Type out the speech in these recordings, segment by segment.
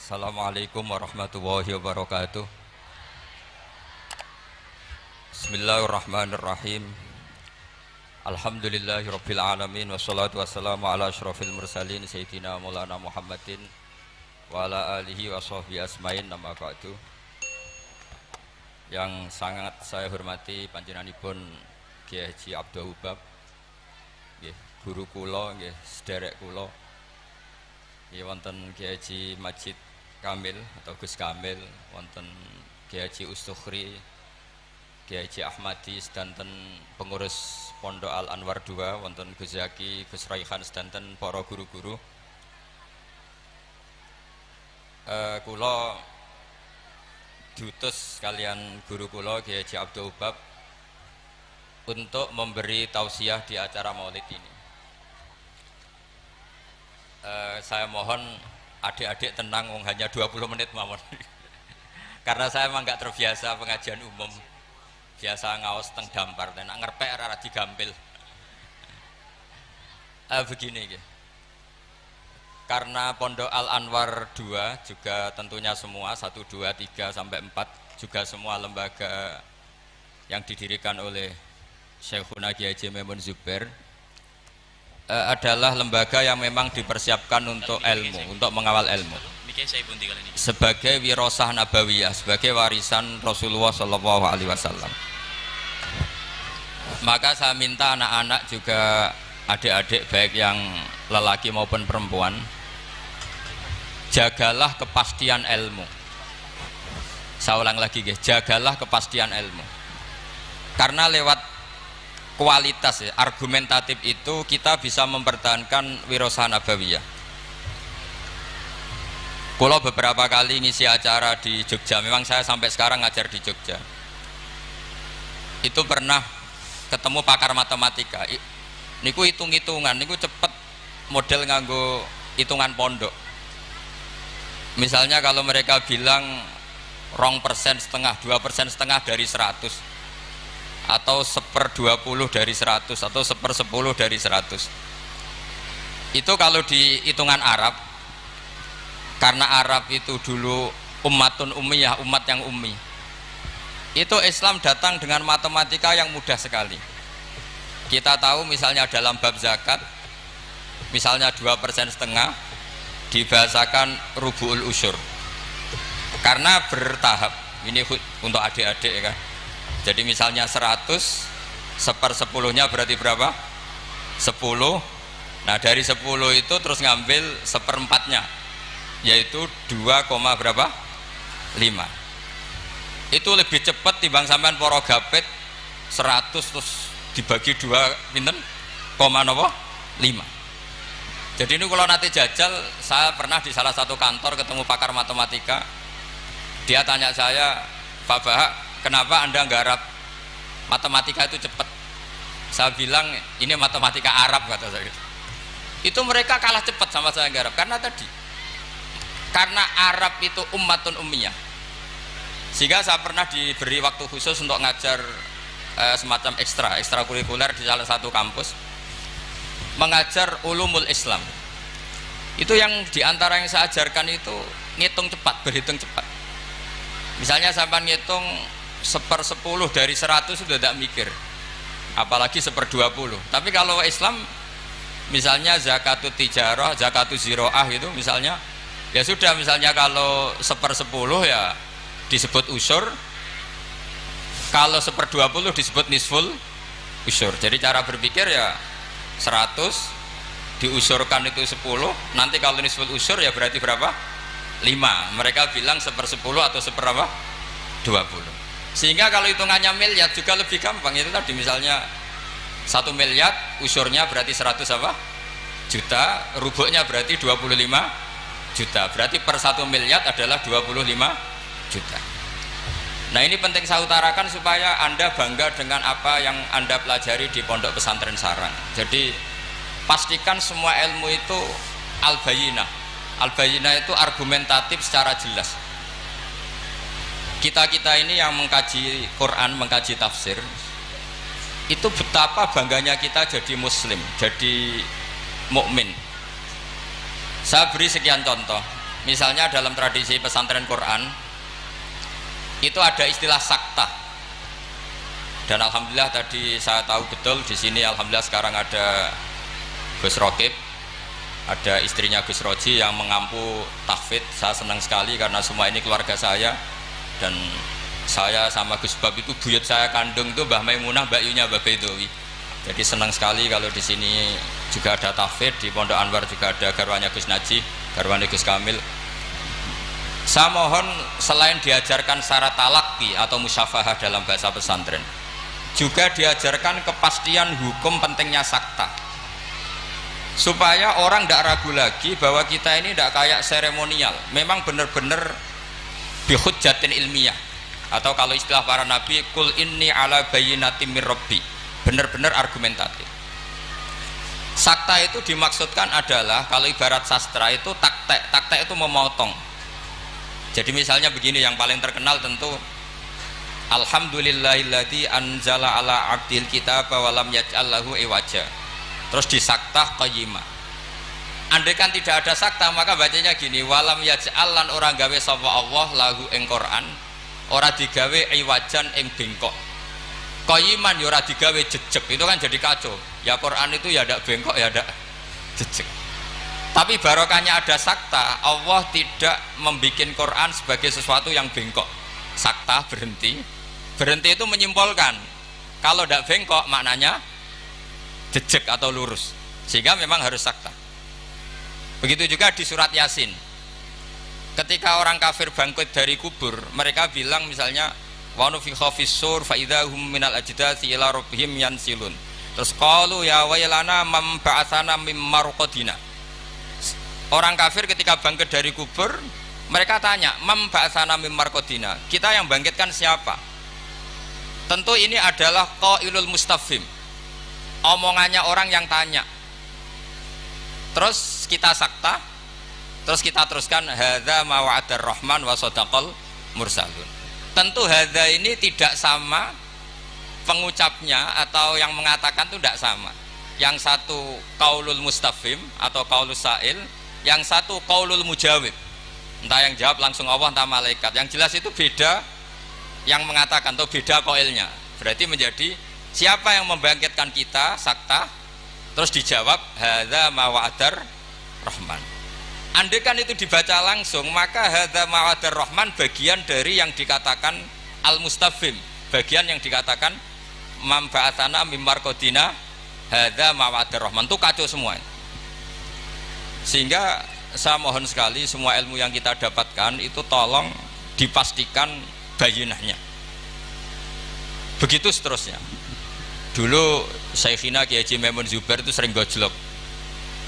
Assalamualaikum warahmatullahi wabarakatuh. Bismillahirrahmanirrahim. Alhamdulillahirabbil alamin wassalatu wassalamu ala asyrofil mursalin sayyidina Maulana Muhammadin wa ala alihi washabbihi asmain, nama ba'du. Yang sangat saya hormati panjenenganipun Kyai Haji Abdul Wahab, nggih guru kula, nggih sederek kula. Nggih wonten Kyai Haji Majid Kamil atau Gus Kamil, wonten Kyai Haji Ustukhri, Kyai Haji Ahmadi sedanten pengurus Pondok Al Anwar II, wonten Gus Zaki, Gus Raihan sedanten para guru-guru. Kula diutus kalian guru kula Kyai Haji Abdul Wahab untuk memberi tausiah di acara Maulid ini. Saya mohon adik-adik tenang, hanya 20 menit mawon. Karena saya memang nggak terbiasa pengajian umum, biasa ngaos teng dampar dan ngerpek ora digampil. Begini gitu. Karena Pondok Al Anwar 2 juga tentunya semua 1, 2, 3 sampai 4 juga semua lembaga yang didirikan oleh Syekhuna Kyai Haji Maimun Zubair adalah lembaga yang memang dipersiapkan untuk ilmu, untuk mengawal ilmu sebagai wirasah nabawiyah, sebagai warisan Rasulullah SAW. Maka saya minta anak-anak juga, adik-adik baik yang lelaki maupun perempuan, jagalah kepastian ilmu. Saya ulang lagi guys, jagalah kepastian ilmu, karena lewat kualitas ya, argumentatif itu kita bisa mempertahankan wirasah nabawiyah. Kalau beberapa kali ngisi acara di Jogja, memang saya sampai sekarang ngajar di Jogja, itu pernah ketemu pakar matematika. Niku hitung-hitungan, niku cepet model nganggo hitungan pondok. Misalnya kalau mereka bilang 2,5%, 2,5% dari 100, atau 1/20 dari 100, atau 1/10 dari 100. Itu kalau di hitungan Arab, karena Arab itu dulu ummatun ummiyah, umat yang ummi, itu Islam datang dengan matematika yang mudah sekali. Kita tahu misalnya dalam bab zakat, misalnya 2,5% dibahasakan rubu'ul usyur, karena bertahap. Ini untuk adik-adik ya kan. Jadi misalnya 100, 1/10-nya berarti berapa? 10. Nah dari 10 itu terus ngambil 1/4-nya, yaitu 2, berapa? 5. Itu lebih cepat timbang sampean poro gapit 100 terus dibagi 2 pinten? 5. Jadi ini kalau nanti jajal, saya pernah di salah satu kantor ketemu pakar matematika. Dia tanya saya, Pak Bahak, kenapa Anda nggarap matematika itu cepat? Saya bilang ini matematika Arab, kata saya. Itu mereka kalah cepat sama saya nggarap karena Arab itu ummatun ummiyah. Sehingga saya pernah diberi waktu khusus untuk ngajar semacam ekstrakurikuler di salah satu kampus, mengajar ulumul Islam. Itu yang diantara yang saya ajarkan itu ngitung cepat, berhitung cepat. Misalnya sampai ngitung 1/10 dari 100 sudah tidak mikir, apalagi 1/20. Tapi kalau Islam misalnya zakatut tijarah, zakatut ziroah itu misalnya, ya sudah, misalnya kalau 1/10 ya disebut usur, kalau 1/20 disebut nisful usur. Jadi cara berpikir ya 100 diusurkan itu 10, nanti kalau nisful usur ya berarti berapa? 5. Mereka bilang 1/10 atau 1/20. Sehingga kalau hitungannya miliar juga lebih gampang. Itu tadi misalnya 1 miliar usurnya berarti 100 juta, rubuknya berarti 25 juta, berarti per 1 miliar adalah 25 juta. Nah ini penting saya utarakan supaya Anda bangga dengan apa yang Anda pelajari di Pondok Pesantren Sarang. Jadi pastikan semua ilmu itu al-bayinah. Al-bayinah itu argumentatif secara jelas. Kita-kita ini yang mengkaji Quran, mengkaji tafsir, itu betapa bangganya kita jadi muslim, jadi mukmin. Saya beri sekian contoh. Misalnya dalam tradisi pesantren Quran itu ada istilah sakta. Dan alhamdulillah tadi saya tahu betul di sini alhamdulillah sekarang ada Gus Rokib, ada istrinya Gus Roji yang mengampu tahfidz. Saya senang sekali karena semua ini keluarga saya, dan saya sama Gus Bab itu buyut saya kandung itu Mbah Maimunah, Mbak Yunya, Mbak Bedowi. Jadi senang sekali kalau di sini juga ada tahfidz, di Pondok Anwar juga ada garwanya Gus Naji, garwane Gus Kamil. Saya mohon selain diajarkan syarat talaqi atau musyafahah dalam bahasa pesantren, juga diajarkan kepastian hukum pentingnya sakta, supaya orang tidak ragu lagi bahwa kita ini tidak kayak seremonial, memang benar-benar bihujjatin ilmiah, atau kalau istilah para nabi, kul inni ala bayyinatin mir rabbi, benar-benar argumentatif. Sakta itu dimaksudkan adalah kalau ibarat sastra itu taktek itu memotong. Jadi misalnya begini, yang paling terkenal tentu alhamdulillahilladzi anzala ala abdil kitaba wa lam yaj'al lahu iwaja. Terus disaktah qayyimah. Andai kan tidak ada sakta maka bacanya gini, walam yaj'al lan orang gawe sapa Allah lahu ing Quran ora digawe iwajan ing bengkok. Qayyiman ya ora digawe jejeg. Itu kan jadi kacau. Ya Quran itu ya ndak bengkok ya ndak jejeg. Tapi barokahnya ada sakta, Allah tidak membuat Quran sebagai sesuatu yang bengkok. Sakta berhenti itu menyimpulkan kalau tidak bengkok maknanya jejeg atau lurus, sehingga memang harus sakta. Begitu juga di surat Yasin, ketika orang kafir bangkit dari kubur, mereka bilang misalnya wa nufikha fis-sur fa idzahum minal ajdathi ila rabbihim yansilun. Terus qalu ya waylana man ba'atsana mim marqadina. Orang kafir ketika bangkit dari kubur, mereka tanya, "Mam ba'atsana mim marqadina?" Kita yang bangkitkan siapa? Tentu ini adalah qailul mustafhim. Omongannya orang yang tanya. Terus kita sakta, terus kita teruskan hadza ma wa'adar rahman wa shadaqal mursalun. Tentu hadza ini tidak sama pengucapnya atau yang mengatakan itu tidak sama. Yang satu qaulul mustafhim atau qaulus sa'il, yang satu qaulul mujawib, entah yang jawab langsung Allah entah malaikat. Yang jelas itu beda yang mengatakan atau beda qailnya. Berarti menjadi siapa yang membangkitkan kita sakta, terus dijawab hadza ma wa'adar rahman. Andai kan itu dibaca langsung maka hadza ma wa'adar rahman bagian dari yang dikatakan al mustafhim, bagian yang dikatakan mam ba'atsana mim marqadina hadza ma wa'adar rahman, itu kacau semua. Sehingga saya mohon sekali semua ilmu yang kita dapatkan itu tolong dipastikan bayinahnya. Begitu seterusnya. Dulu Syekhina Kiai Haji Maimun Zubair itu sering gojlok,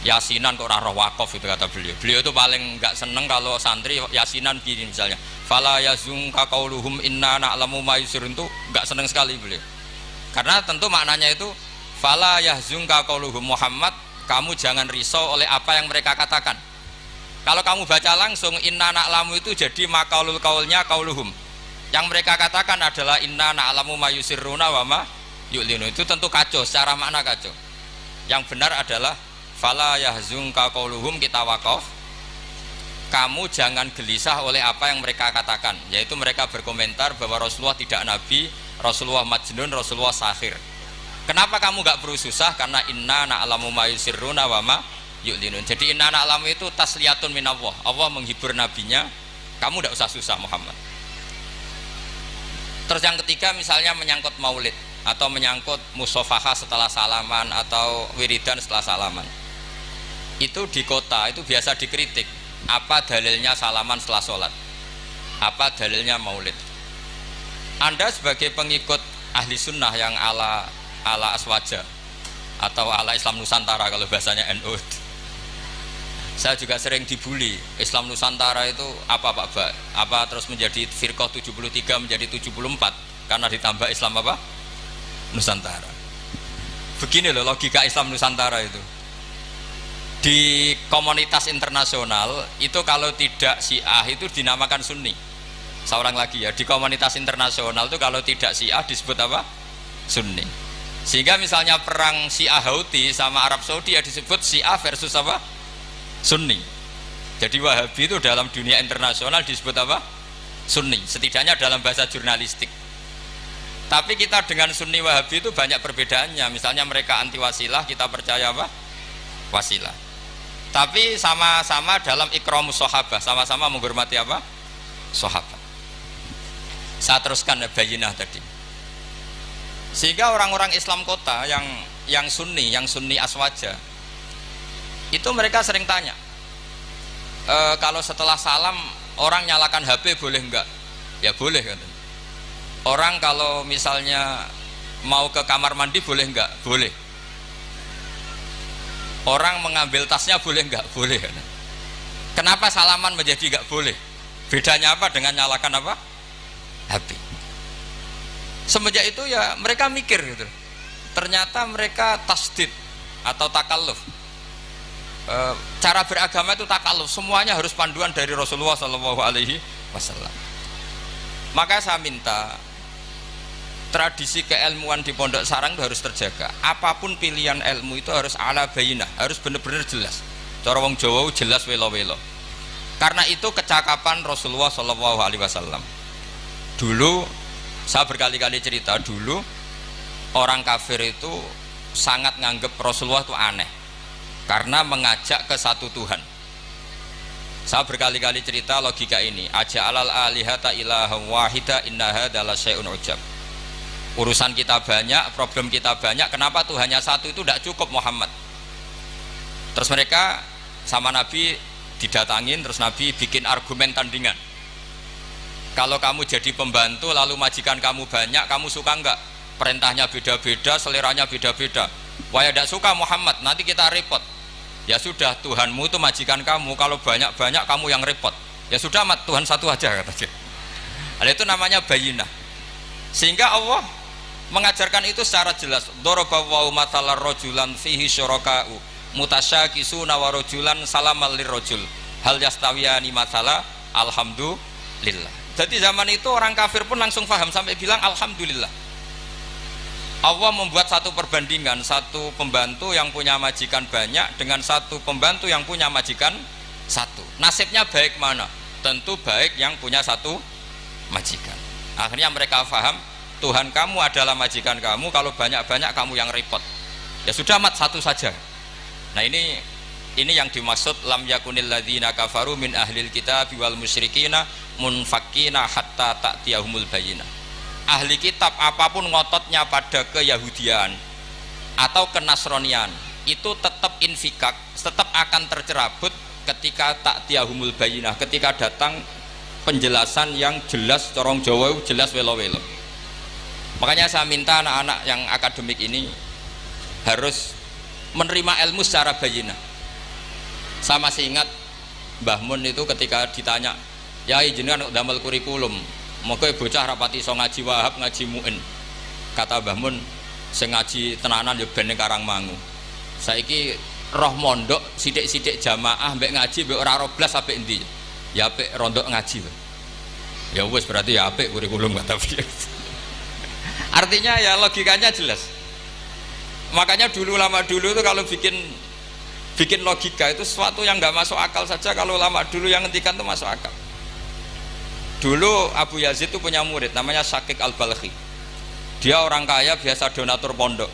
yasinan kok ora roh wakaf, itu kata beliau. Beliau itu paling enggak seneng kalau santri yasinan gini misalnya, fala yazunka qauluhum inna na'lamu ma yusirun, itu enggak seneng sekali beliau. Karena tentu maknanya itu fala yahzunka qauluhum Muhammad, kamu jangan risau oleh apa yang mereka katakan. Kalau kamu baca langsung inna na'lamu itu jadi makaulul kaulnya kauluhum. Yang mereka katakan adalah inna na'lamu ma yusirruna wa ma yu'linu. Itu tentu kacau, secara makna kacau. Yang benar adalah fala yahzunka qauluhum, kita wakaf. Kamu jangan gelisah oleh apa yang mereka katakan, yaitu mereka berkomentar bahwa Rasulullah tidak nabi, Rasulullah majnun, Rasulullah sahir. Kenapa kamu gak perlu susah? Karena inna na'lamu ma yusirruna wa ma yu'linun. Jadi inna na'lamu itu tasliyatun minallah, Allah menghibur nabinya, kamu gak usah susah Muhammad. Terus yang ketiga misalnya menyangkut maulid atau menyangkut musofahah setelah salaman atau wiridan setelah salaman, itu di kota itu biasa dikritik, apa dalilnya salaman setelah sholat, apa dalilnya maulid. Anda sebagai pengikut ahli sunnah yang ala aswaja atau ala Islam Nusantara kalau bahasanya NU, saya juga sering dibully Islam Nusantara itu apa Pak Ba? Apa terus menjadi firqah 73 menjadi 74 karena ditambah Islam apa? Nusantara. Begini loh logika Islam Nusantara itu. Di komunitas internasional itu kalau tidak Syiah itu dinamakan Sunni. Seorang lagi ya, di komunitas internasional itu kalau tidak Syiah disebut apa? Sunni. Sehingga misalnya perang Syiah Houthi sama Arab Saudi ya disebut Syiah versus apa? Sunni. Jadi Wahabi itu dalam dunia internasional disebut apa? Sunni, setidaknya dalam bahasa jurnalistik. Tapi kita dengan Sunni Wahabi itu banyak perbedaannya. Misalnya mereka anti wasilah, kita percaya apa? Wasilah. Tapi sama-sama dalam ikramus sahabah, sama-sama menghormati apa? Sahabat. Saya teruskan bayinah tadi. Sehingga orang-orang Islam kota yang sunni aswaja, itu mereka sering tanya, kalau setelah salam orang nyalakan HP boleh enggak? Ya boleh katanya. Orang kalau misalnya mau ke kamar mandi boleh enggak? Boleh. Orang mengambil tasnya boleh enggak? Boleh katanya. Kenapa salaman menjadi enggak boleh? Bedanya apa dengan nyalakan apa? HP. Semenjak itu ya mereka mikir gitu. Ternyata mereka tasdid atau takalluf. Cara beragama itu takalluf, semuanya harus panduan dari Rasulullah SAW. Maka saya minta tradisi keilmuan di Pondok Sarang itu harus terjaga. Apapun pilihan ilmu itu harus ala bayinah, harus benar-benar jelas. Cara wong Jawa jelas welo-welo. Karena itu kecakapan Rasulullah SAW. Dulu saya berkali-kali cerita, dulu orang kafir itu sangat nganggep Rasulullah itu aneh karena mengajak ke satu Tuhan. Saya berkali-kali cerita logika ini, aja'alal alihata ilaha wahida inna hadza la syai'un ujab. Urusan kita banyak, problem kita banyak, kenapa Tuhannya satu itu tidak cukup Muhammad? Terus mereka sama Nabi didatangin, terus Nabi bikin argumen tandingan. Kalau kamu jadi pembantu lalu majikan kamu banyak, kamu suka enggak? Perintahnya beda-beda, seleranya beda-beda. Wah ya tidak suka Muhammad, nanti kita repot. Ya sudah, Tuhanmu itu majikan kamu, kalau banyak-banyak kamu yang repot. Ya sudah, mat Tuhan satu aja katanya. Ada itu namanya bayinah. Sehingga Allah mengajarkan itu secara jelas. Daraballahu mathalan rajulan fihi syuraka'u mutasyakisuna wa rajulan salamal lirrajul hal yastawiyani mathala alhamdulillah. Jadi zaman itu orang kafir pun langsung paham sampai bilang alhamdulillah. Allah membuat satu perbandingan, satu pembantu yang punya majikan banyak dengan satu pembantu yang punya majikan satu. Nasibnya baik mana? Tentu baik yang punya satu majikan. Akhirnya mereka paham, Tuhan kamu adalah majikan kamu, kalau banyak-banyak kamu yang repot. Ya sudah, mat satu saja. Nah ini yang dimaksud lam yakunil ladzina kafaru min ahlil kitab wal musyrikina munfakina hatta ta'tiyahumul bayyinah. Ahli kitab apapun ngototnya pada keyahudian atau kenasronian itu tetap infikak, tetap akan tercerabut ketika ta'tiyahumul bayyinah, ketika datang penjelasan yang jelas, corong Jawa jelas welo-welo. Makanya saya minta anak-anak yang akademik ini harus menerima ilmu secara bayyinah. Saya masih ingat Mbah Mun itu ketika ditanya, "Yai jenengan damel kurikulum, monggo bocah rapati iso ngaji Wahab, ngaji Muin." Kata Mbah Mun, "Sing ngaji tenanan ya ben ning Karangmangu. Saiki roh mondok sithik-sithik jamaah mbek ngaji mbek ora ora blas apik endi? Ya apik rondok ngaji." Ya wis berarti ya apik kurikulum kata beliau. Artinya ya logikanya jelas. Makanya lama dulu itu kalau bikin logika itu sesuatu yang nggak masuk akal saja, kalau lama dulu yang ngendikan itu masuk akal. Dulu Abu Yazid itu punya murid namanya Syakik Al-Balkhi. Dia orang kaya, biasa donatur pondok,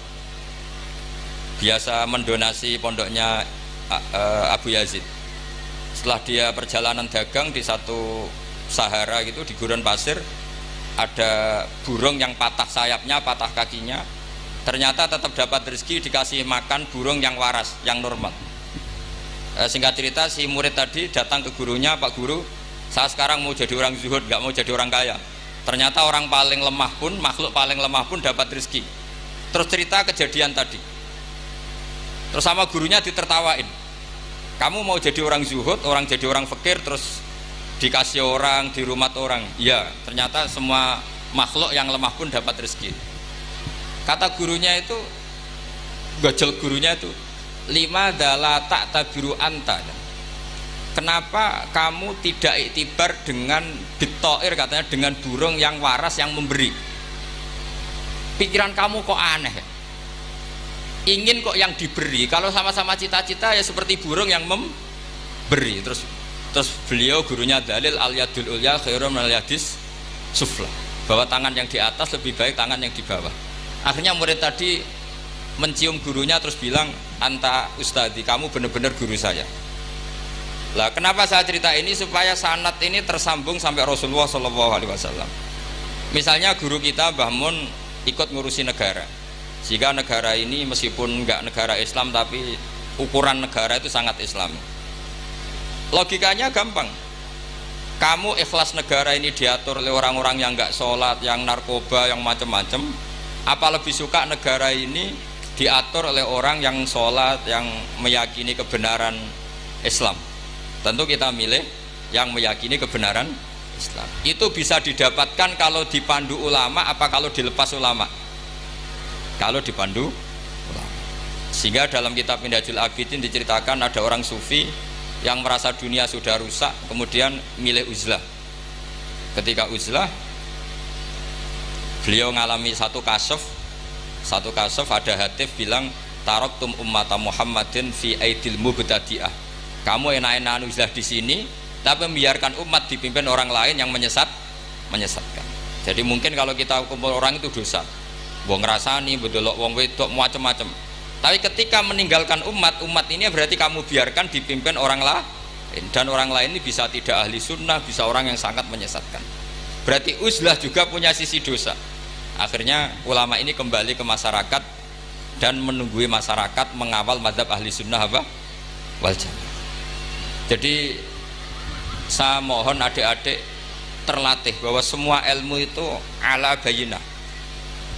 biasa mendonasi pondoknya Abu Yazid. Setelah dia perjalanan dagang di satu Sahara gitu, di gurun pasir, ada burung yang patah sayapnya, patah kakinya. Ternyata tetap dapat rezeki, dikasih makan burung yang waras, yang normal. Singkat cerita, si murid tadi datang ke gurunya, "Pak Guru, saya sekarang mau jadi orang zuhud, nggak mau jadi orang kaya." Ternyata orang paling lemah pun, makhluk paling lemah pun dapat rezeki. Terus cerita kejadian tadi. Terus sama gurunya ditertawain, "Kamu mau jadi orang zuhud, orang jadi orang fakir, terus dikasih orang, di rumah orang." Iya, ternyata semua makhluk yang lemah pun dapat rezeki. Kata gurunya itu, gojol gurunya itu, "Lima dala tak tabiru anta." Kenapa kamu tidak iktibar dengan bitoir, katanya dengan burung yang waras yang memberi? Pikiran kamu kok aneh? Ingin kok yang diberi. Kalau sama-sama cita-cita ya seperti burung yang memberi. Terus Terus beliau gurunya dalil al yadul ulya khairum minal yadis sufla, bahwa tangan yang di atas lebih baik tangan yang di bawah. Akhirnya murid tadi mencium gurunya terus bilang, anta ustadi, kamu benar-benar guru saya. Lah kenapa saya cerita ini? Supaya sanad ini tersambung sampai Rasulullah SAW. Misalnya guru kita Mbah Mun ikut ngurusi negara, sehingga negara ini meskipun enggak negara Islam tapi ukuran negara itu sangat Islam. Logikanya gampang, kamu ikhlas negara ini diatur oleh orang-orang yang enggak sholat, yang narkoba, yang macam-macam, apa lebih suka negara ini diatur oleh orang yang sholat, yang meyakini kebenaran Islam? Tentu kita milih yang meyakini kebenaran Islam. Itu bisa didapatkan kalau dipandu ulama apa kalau dilepas ulama? Kalau dipandu ulama. Sehingga dalam kitab Minhajul Abidin diceritakan ada orang sufi yang merasa dunia sudah rusak, kemudian milih uzlah. Ketika uzlah, beliau mengalami satu kasuf ada hadis bilang, taraktum ummata Muhammadin fi aidil mubtadi'ah. Kamu enak-enakan uzlah di sini, tapi membiarkan umat dipimpin orang lain yang menyesatkan. Jadi mungkin kalau kita kumpul orang itu dosa, wong ngrasani, bedelok wong wedok macam-macam. Tapi ketika meninggalkan umat ini berarti kamu biarkan dipimpin orang lain, dan orang lain ini bisa tidak ahli sunnah, bisa orang yang sangat menyesatkan. Berarti uzlah juga punya sisi dosa. Akhirnya ulama ini kembali ke masyarakat dan menunggui masyarakat mengawal mazhab ahli sunnah wal jamaah. Jadi saya mohon adik-adik terlatih bahwa semua ilmu itu ala bayyinah.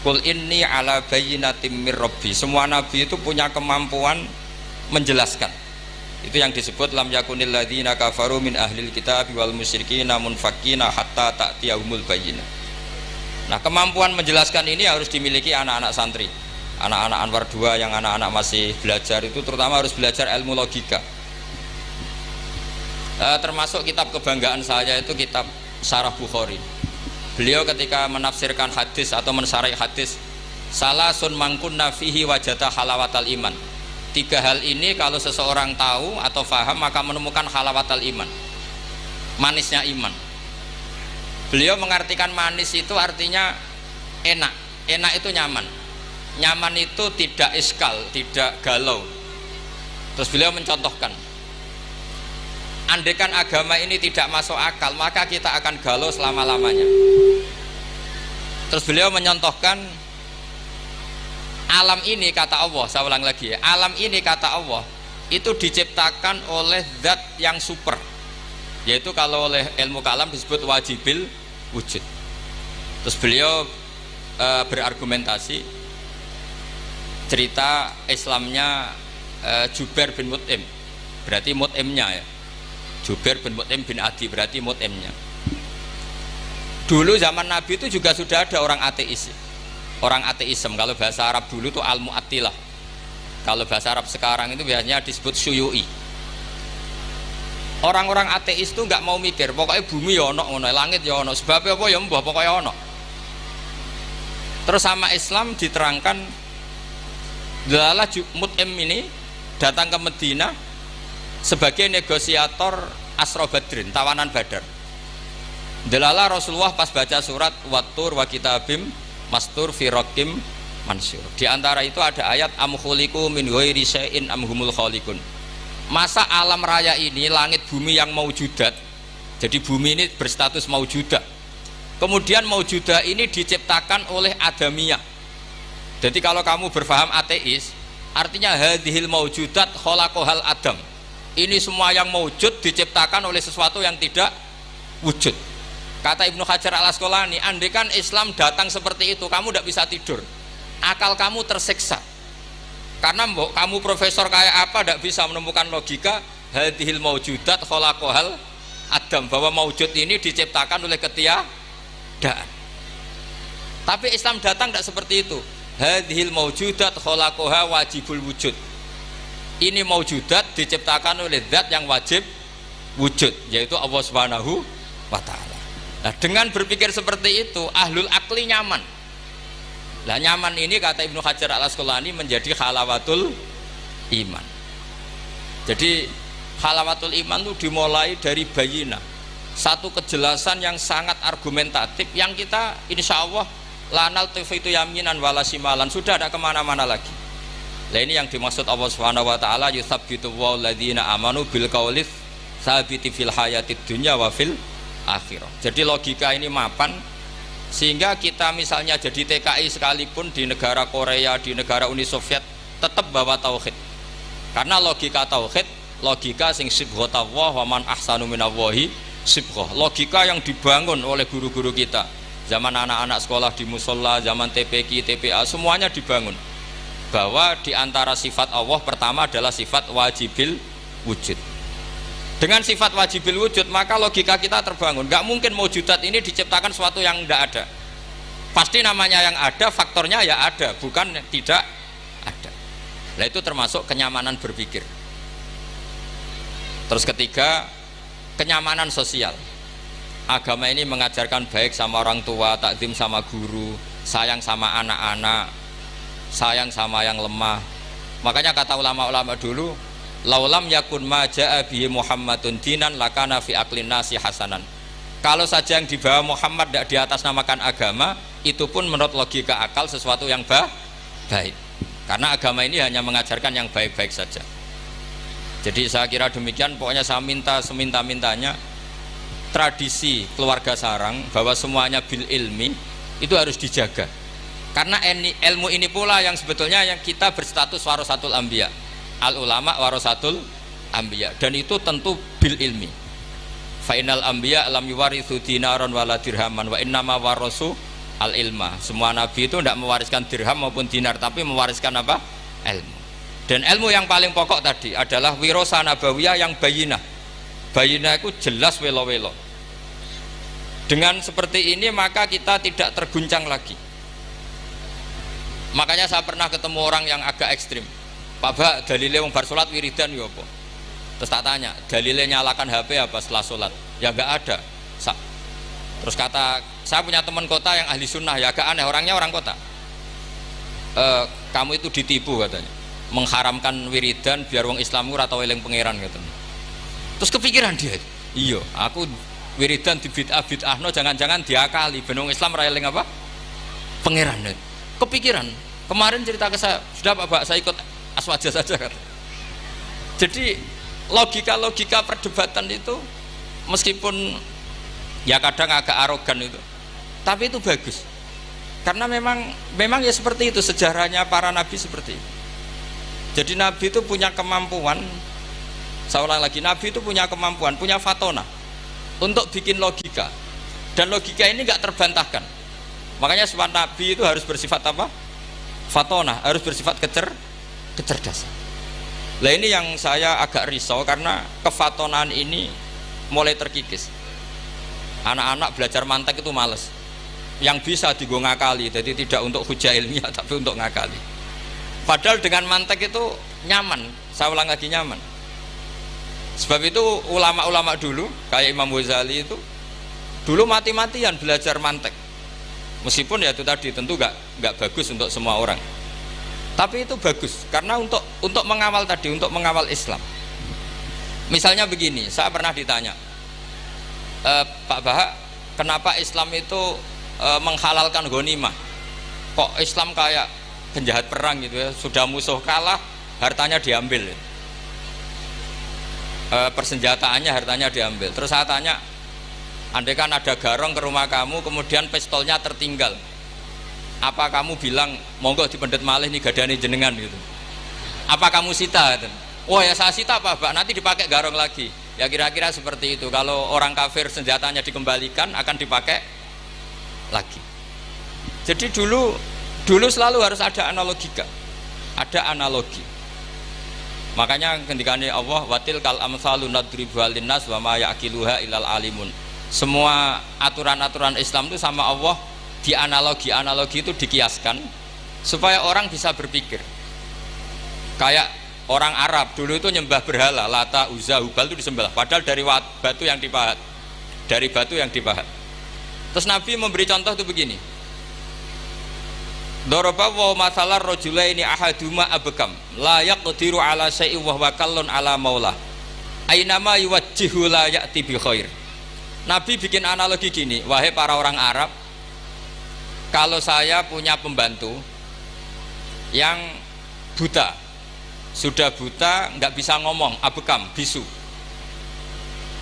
Qul inni ala bayyinatin mir rabbi. Semua nabi itu punya kemampuan menjelaskan. Itu yang disebut lam yakunil ladzina kafaru min ahlil kitab wal musyrikina munfakina hatta ta'tiyahumul bayyinah. Nah, kemampuan menjelaskan ini harus dimiliki anak-anak santri. Anak-anak Anwar 2 yang anak-anak masih belajar itu terutama harus belajar ilmu logika. Termasuk kitab kebanggaan saya itu kitab Syarah Bukhari. Beliau ketika menafsirkan hadis atau mensyarah hadis, salasun mangkunna fihi wajata halawatal iman. 3 hal ini kalau seseorang tahu atau faham maka menemukan halawatal iman, manisnya iman. Beliau mengartikan manis itu artinya enak. Enak itu nyaman. Nyaman itu tidak iskal, tidak galau. Terus beliau mencontohkan, andaikan agama ini tidak masuk akal, maka kita akan galau selama-lamanya. Terus beliau menyontohkan, alam ini kata Allah, saya ulang lagi ya, alam ini kata Allah itu diciptakan oleh zat yang super, yaitu kalau oleh ilmu kalam disebut wajibil wujud. Terus beliau berargumentasi cerita Islamnya Jubair bin Mut'im, berarti Mut'imnya ya, Jubair bin Mut'im bin Adi, berarti Mut'imnya. Dulu zaman Nabi itu juga sudah ada orang ateis, orang ateisme. Kalau bahasa Arab dulu itu al-mu'attilah, kalau bahasa Arab sekarang itu biasanya disebut syuyu'i. Orang-orang ateis itu nggak mau mikir, pokoknya bumi ya ono, langit ya ono, sebabnya apa ya mbah, pokoknya ono. Terus sama Islam diterangkan, Dalalah Mut'im ini datang ke Medina sebagai negosiator Asra Badrin, tawanan Badar. Dalalah Rasulullah pas baca surat Wattur wa kitabim mastur fi raqim mansur. Di antara itu ada ayat am khuliqu min ghairi syai'in am humul khaliqun. Masa alam raya ini, langit bumi yang maujudat, jadi bumi ini berstatus maujudah, kemudian maujudah ini diciptakan oleh adamiyah. Jadi kalau kamu berfaham ateis, artinya hadhil maujudat khalaqahal adam, ini semua yang maujud diciptakan oleh sesuatu yang tidak wujud. Kata Ibnu Hajar al Asqalani, andaikan Islam datang seperti itu, kamu tidak bisa tidur, akal kamu tersiksa. Karena kamu profesor kayak apa tidak bisa menemukan logika hadhil maujudat khalaqahal adam, bahwa maujud ini diciptakan oleh ketiadaan. Tapi Islam datang tidak seperti itu. Hadhil maujudat khalaqaha wajibul wujud, ini maujudat diciptakan oleh zat yang wajib wujud, yaitu Allah Subhanahu wa ta'ala. Nah, dengan berpikir seperti itu ahlul akli nyaman. Nah, nyaman ini kata Ibnu Hajar al Asqalani menjadi halawatul iman. Jadi Halawatul iman itu dimulai dari bayina, satu kejelasan yang sangat argumentatif yang kita insya Allah lanal itu yaminan wala simalan, sudah ada kemana-mana lagi. Nah ini yang dimaksud Allah Subhanahu wa taala yusabbitu walladzina amanu bil qaulis tsabiti fil hayatid dunya wa fil akhirah. Jadi logika ini mapan sehingga kita misalnya jadi TKI sekalipun di negara Korea, di negara Uni Soviet tetap bawa tauhid. Karena logika tauhid, logika sing sibghatullah wa man ahsanu minallahi sibghah. Logika yang dibangun oleh guru-guru kita. Zaman anak-anak sekolah di musola, zaman TPQ, TPA, semuanya dibangun bahwa diantara sifat Allah pertama adalah sifat wajibil wujud. Dengan sifat wajibil wujud maka logika kita terbangun. Gak mungkin mewujudat ini diciptakan sesuatu yang tidak ada. Pasti namanya yang ada, faktornya ya ada, bukan tidak ada. Nah itu termasuk kenyamanan berpikir. Terus ketiga, kenyamanan sosial. Agama ini mengajarkan baik sama orang tua, takzim sama guru, sayang sama anak-anak, sayang sama yang lemah. Makanya kata ulama-ulama dulu, laulam yakun ma ja'a bihi Muhammadun dinan lakana fi aqlin nasi hasanan. Kalau saja yang dibawa Muhammad tidak di atas namakan agama, itu pun menurut logika akal sesuatu yang baik. Karena agama ini hanya mengajarkan yang baik-baik saja. Jadi saya kira demikian. Pokoknya saya minta seminta-mintanya tradisi keluarga sarang bahwa semuanya bil ilmi itu harus dijaga. Karena ilmu ini pula yang sebetulnya yang kita berstatus warasatul anbiya. Al ulama warasatul anbiya, dan itu tentu bil ilmi. Fa innal anbiya lam yuwarithu dinaron wala dirhaman wa innama warasu al ilma. Semua nabi itu tidak mewariskan dirham maupun dinar, tapi mewariskan apa? Ilmu. Dan ilmu yang paling pokok tadi adalah wirasa nabawiyah yang bayinah. Bayinah itu jelas welo-welo. Dengan seperti ini maka kita tidak terguncang lagi. Makanya saya pernah ketemu orang yang agak ekstrim. Pak Bak, dalilnya wong bar sholat wiridan ya apa? Terus tak tanya, dalilnya nyalakan HP apa setelah sholat? Ya enggak ada. Terus kata, saya punya teman kota yang ahli sunnah, ya agak aneh, orangnya orang kota. Kamu itu ditipu katanya, mengharamkan wiridan biar wong Islam ora tau eling pangeran katanya. Terus kepikiran dia, iya, aku wiridan di bid'ah-bid'ahno jangan-jangan diakali ben wong Islam ora eling apa? Pangeran. Kepikiran. Kemarin cerita ke saya, sudah Pak, saya ikut aswaja saja kata. Jadi logika-logika perdebatan itu meskipun ya kadang agak arogan itu, tapi itu bagus. Karena memang ya seperti itu sejarahnya para nabi seperti itu. Jadi nabi itu punya kemampuan, saya ulang lagi, nabi itu punya kemampuan, punya fatona untuk bikin logika, dan logika ini nggak terbantahkan. Makanya sifat nabi itu harus bersifat apa? Fatona, harus bersifat kecerdasan. Nah ini yang saya agak risau karena kefatonaan ini mulai terkikis. Anak-anak belajar mantek itu males. Yang bisa digo ngakali, jadi tidak untuk hujah ilmiah tapi untuk ngakali. Padahal dengan mantek itu nyaman, saya ulang lagi nyaman. Sebab itu ulama-ulama dulu kayak Imam Ghazali itu dulu mati-matian belajar mantek. Meskipun ya itu tadi tentu nggak bagus untuk semua orang. Tapi itu bagus karena untuk mengawal tadi, untuk mengawal Islam. Misalnya begini, saya pernah ditanya, Pak Bahak, kenapa Islam itu menghalalkan ghanimah? Kok Islam kayak penjahat perang gitu ya, sudah musuh kalah, hartanya diambil. Persenjataannya hartanya diambil. Terus saya tanya, andai kan ada garong ke rumah kamu kemudian pistolnya tertinggal, apa kamu bilang monggo dipendet malih nih gadane jenengan gitu? Apa kamu sita? Oh ya saya sita Pak, nanti dipakai garong lagi. Ya kira-kira seperti itu. Kalau orang kafir senjatanya dikembalikan akan dipakai lagi. Jadi dulu selalu harus ada analogika, ada analogi. Makanya ketika Allah watil kal amsalu nadribu linnas wa ma yaqiluha ilal alimun. Semua aturan-aturan Islam itu sama Allah dianalogi itu dikiaskan supaya orang bisa berpikir. Kayak orang Arab dulu itu nyembah berhala, Lata, Uzza, Hubal itu disembah, padahal dari batu yang dipahat. Dari batu yang dipahat. Terus Nabi memberi contoh itu begini. Daraba wa masalar rajulaini ahaduma abkam la yaqdiru ala syai'in wa huwa kallun ala maulah Ainama yuwajjihu la ya'ti bi khair. Nabi bikin analogi gini, wahai para orang Arab, kalau saya punya pembantu yang buta, sudah buta, nggak bisa ngomong, abekam, bisu,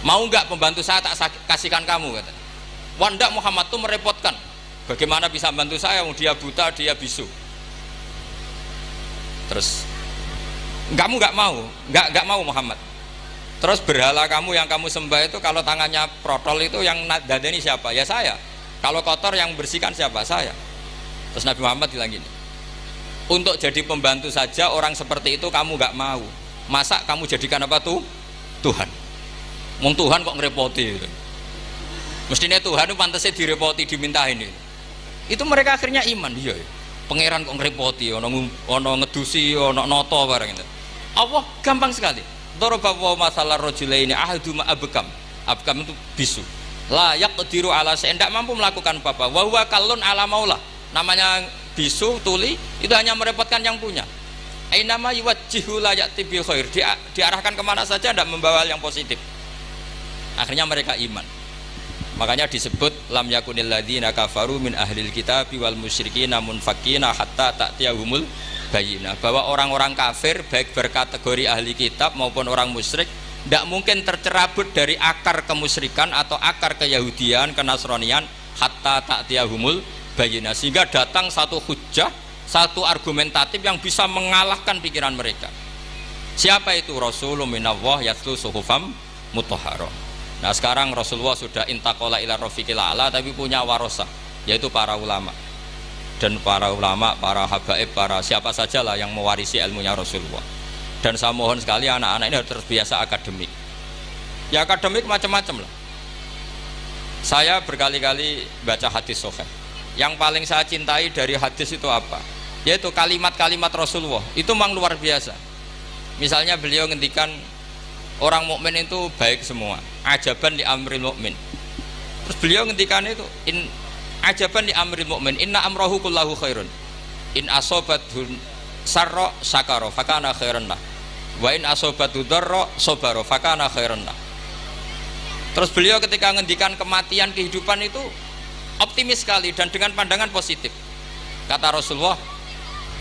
mau nggak pembantu saya tak kasihkan kamu, kata. Wah ndak, Muhammad tuh merepotkan, bagaimana bisa bantu saya, dia buta, dia bisu. Terus kamu nggak mau Muhammad. Terus berhala kamu yang kamu sembah itu kalau tangannya protol itu yang dadani siapa? Ya saya. Kalau kotor yang bersihkan siapa? Saya. Terus Nabi Muhammad bilang gini, untuk jadi pembantu saja orang seperti itu kamu nggak mau, masa kamu jadikan apa tuh? Tuhan. Mung Tuhan kok ngerepoti gitu. Mestinya Tuhan itu pantasnya direpoti, dimintain itu. Itu mereka akhirnya iman, dia. Pangeran kok ngerepoti, ono ngedusi, ono noto barang itu. Allah gampang sekali. Dorobawa masalah rojulaini ahaduma abekam. Abekam itu bisu. Layak kediru ala seendak mampu melakukan apa-apa. Wahwa kalun ala maulah. Namanya bisu, tuli, itu hanya merepotkan yang punya. Ainama yuwajjihu la ya'ti bil khair. Diarahkan kemana saja tidak membawa yang positif. Akhirnya mereka iman. Makanya disebut lam yakunil ladzina kafaru min ahlil kitabi wal musyrikina munfakina hatta ta'tiyahumul bayinah, bahwa orang-orang kafir baik berkategori ahli kitab maupun orang musyrik tidak mungkin tercerabut dari akar kemusyrikan atau akar keyahudian, kenasronian hatta ta'tiyahumul bayinah, sehingga datang satu hujjah, satu argumentatif yang bisa mengalahkan pikiran mereka. Siapa itu? Rasulun minallah yatlu suhufam mutahharah. Nah sekarang Rasulullah sudah intaqala ila rafiqil a'la, tapi punya warosah, yaitu para ulama. Dan para ulama, para habaib, para siapa sajalah yang mewarisi ilmunya Rasulullah. Dan saya mohon sekali anak-anak ini harus terbiasa akademik. Ya akademik macam-macam lah. Saya berkali-kali baca hadis sahih. Yang paling saya cintai dari hadis itu apa? Yaitu kalimat-kalimat Rasulullah. Itu memang luar biasa. Misalnya beliau ngendikan orang mukmin itu baik semua. Ajaban li amril mukmin. Terus beliau ngendikan itu ajaban li amril mukmin inna amrahu kullahu khairun in asobathu sarra syakara fakana khairan lah wa in asobathu darra sabara fakana khairan lah. Terus beliau ketika ngendikan kematian, kehidupan itu optimis sekali dan dengan pandangan positif. Kata Rasulullah,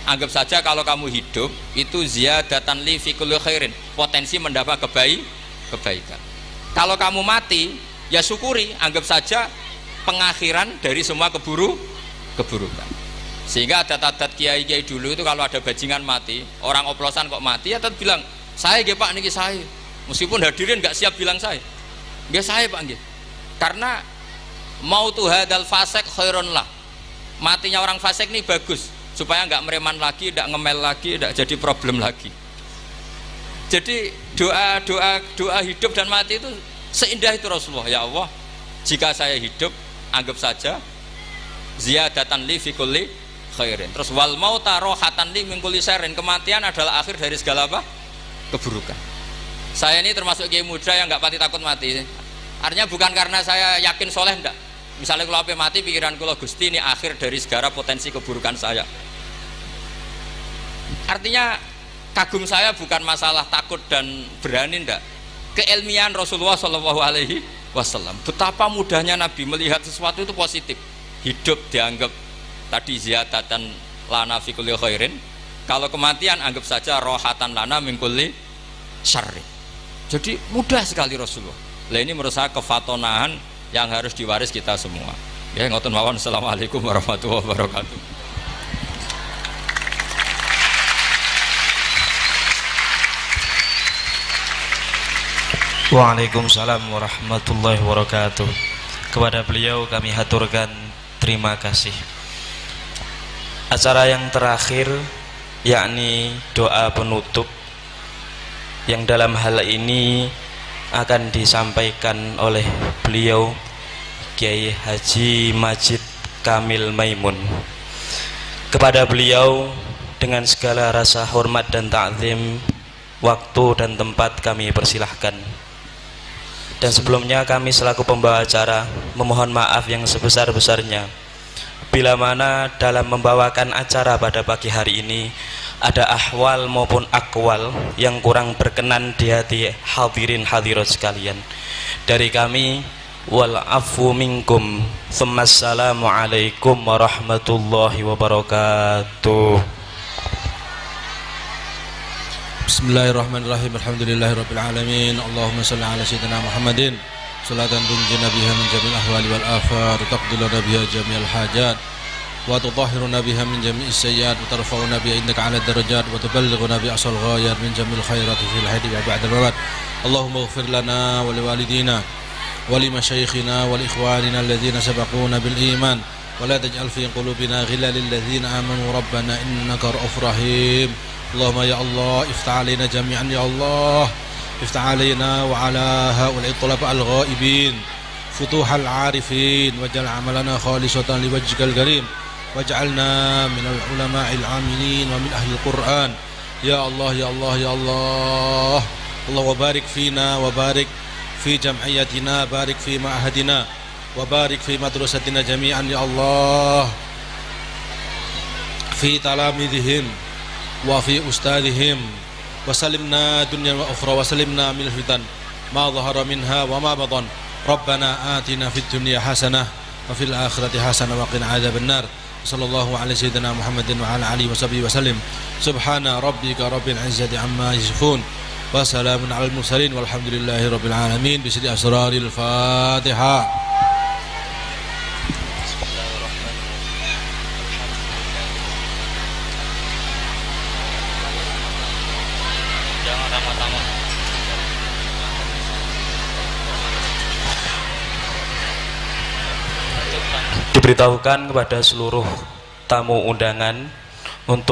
anggap saja kalau kamu hidup itu ziyadatan li fi kulli khairin, potensi mendapat kebaikan. Kalau kamu mati ya syukuri, anggap saja pengakhiran dari semua keburukan. Sehingga ada tadat kiai-kiai dulu itu kalau ada bajingan mati, orang oplosan kok mati, ya tetap bilang saya nggih Pak niki saya, meskipun hadirin nggak siap bilang saya nggih saya Pak nggih, karena mautu hadal fasik khairun lah, matinya orang fasik ini bagus supaya nggak mereman lagi, nggak ngemel lagi, nggak jadi problem lagi. Jadi doa hidup dan mati itu seindah itu Rasulullah. Ya Allah, jika saya hidup anggap saja ziyadatan li fi kulli khairin. Terus wal mauta rohatan li min kulli syarrin, kematian adalah akhir dari segala apa? Keburukan. Saya ini termasuk kiai muda yang nggak pati takut mati. Artinya bukan karena saya yakin soleh, enggak. Misalnya kalau apa mati pikiran kula Gusti ini akhir dari segala potensi keburukan saya. Artinya kagum saya bukan masalah takut dan berani, enggak. Keilmian Rasulullah Shallallahu Alaihi Wasallam, betapa mudahnya Nabi melihat sesuatu itu positif. Hidup dianggap tadi ziyadatan lana fi kulli khairin, kalau kematian anggap saja rohatan lana min kulli syarri. Jadi mudah sekali Rasulullah. Lah ini menurut saya kefatonahan yang harus diwaris kita semua. Ya ngoten mawon. Assalamualaikum warahmatullahi wabarakatuh. Waalaikumsalam warahmatullahi wabarakatuh. Kepada beliau kami haturkan terima kasih. Acara yang terakhir yakni doa penutup yang dalam hal ini akan disampaikan oleh beliau Kiai Haji Majid Kamil Maimun. Kepada beliau dengan segala rasa hormat dan ta'zim, waktu dan tempat kami persilahkan. Dan sebelumnya kami selaku pembawa acara memohon maaf yang sebesar-besarnya bila mana dalam membawakan acara pada pagi hari ini ada ahwal maupun akwal yang kurang berkenan di hati hadirin hadirat sekalian. Dari kami, wal afu minkum. Assalamualaikum warahmatullahi wabarakatuh. Bismillahirrahmanirrahim. Alhamdulillahirabbil alamin. Allahumma shalli ala sayyidina Muhammadin salatan tunjina biha min jamil ahwali wal afat, taqdilu biha jamil hajat, wa tutahhiruna biha min jami'is sayyi'at, wa tarfa'una biha indaka 'ala darajat, wa tuballighuna bi asal ghayat min jamil khairati fil hayati wa ba'da al-mamat. Allahumma ighfir lana wa liwalidina wa limashayikhina wa liikhwanina alladhina sabaquna bil iman, wa la taj'al fi qulubina ghillan lil ladzina amanu rabbana innaka ra'ufur rahim. Allahumma ya Allah iftah alaina jami'an ya Allah, iftah alaina wa ala haula'i tulaba al-ghaibin futuhal arifin, waj'al amalana khalisatan liwajhikal karim, waj'alna minal ulama'il amilin wa min ahli al-Qur'an ya Allah ya Allah ya Allah. Allah wa barik fina wa barik fi jam'iyatina, barik fi ma'hadina wa barik fi madrasatina jami'an ya Allah, fi talamidihim wa fi ustadihim, wa salimna dunya wa ukhra, wa salimna min fitan ma dhahara minha wa ma batan. Rabbana atina fid dunya hasanah wa fil akhirati hasanah wa qina adzaban nar. Sallallahu ala sayyidina Muhammadin wa ala alihi wa sahbihi wa sallim. Subhana rabbika rabbil izzati amma yasifun, wa salamun alal mursalin, walhamdulillahi rabbil alamin. Bisri asraril Fatihah. Diberitahukan kepada seluruh tamu undangan untuk